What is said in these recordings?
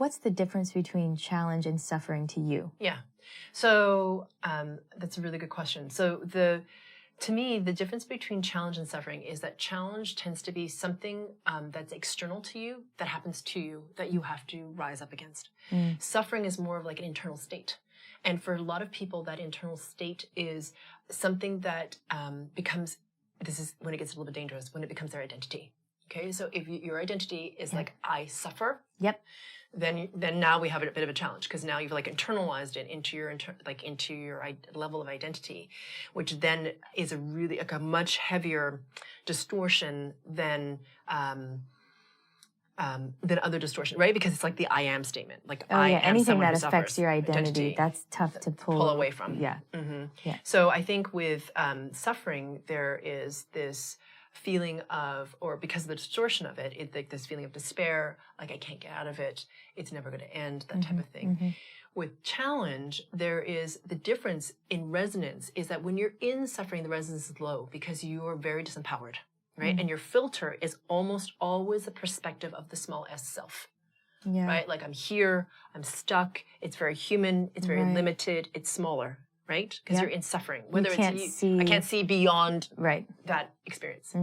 what's the difference between challenge and suffering to you? Yeah. So that's a really good question. So to me, the difference between challenge and suffering is that challenge tends to be something that's external to you, that happens to you, that you have to rise up against. Suffering is more of like an internal state. And for a lot of people, that internal state is something that becomes, this is when it gets a little bit dangerous, when it becomes their identity. Okay, so if your identity is like, I suffer, then now we have a bit of a challenge, because now you've like internalized it into your level of identity, which then is a really like a much heavier distortion than other distortion, right? Because it's like the I am statement, like I am anything someone that who affects suffers. your identity, that's tough to pull away from. So I think with suffering, there is this feeling of, or because of the distortion of it, it's like this feeling of despair, like I can't get out of it, it's never going to end, that type of thing. With challenge, there is the difference in resonance is that when you're in suffering, the resonance is low because you are very disempowered, right? And your filter is almost always the perspective of the small s self, right? Like I'm here, I'm stuck, it's very human, it's very limited, it's smaller, right? Because you're in suffering. Whether it's you, I can't see beyond that experience.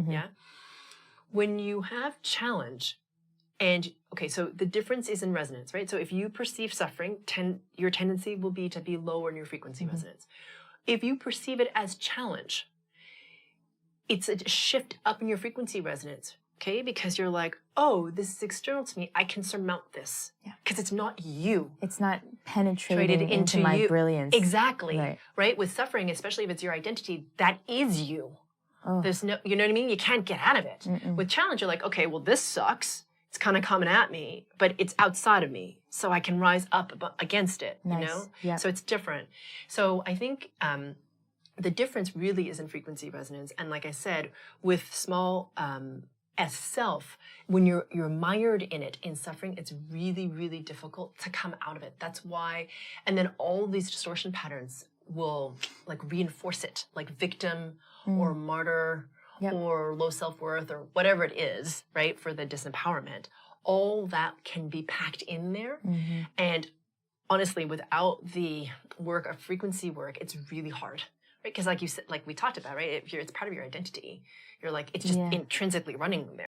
When you have challenge, and okay, so the difference is in resonance, right? So if you perceive suffering, your tendency will be to be lower in your frequency resonance. If you perceive it as challenge, it's a shift up in your frequency resonance, okay? Because you're like, oh, this is external to me. I can surmount this. Because it's not you. It's not penetrated into my brilliance. Exactly. Right? With suffering, especially if it's your identity, that is you. There's no, you know what I mean? You can't get out of it. With challenge, you're like, okay, well, this sucks. It's kind of coming at me, but it's outside of me. So I can rise up against it, you know? So it's different. So I think the difference really is in frequency resonance. And like I said, with small s self, when you're mired in it, in suffering, it's really, really difficult to come out of it. That's why, and then all these distortion patterns will like reinforce it, like victim or martyr or low self-worth or whatever it is, right, for the disempowerment. All that can be packed in there. And honestly, without the work of frequency work, it's really hard. Because like you said, like we talked about, right? It's part of your identity. You're like, it's just intrinsically running there.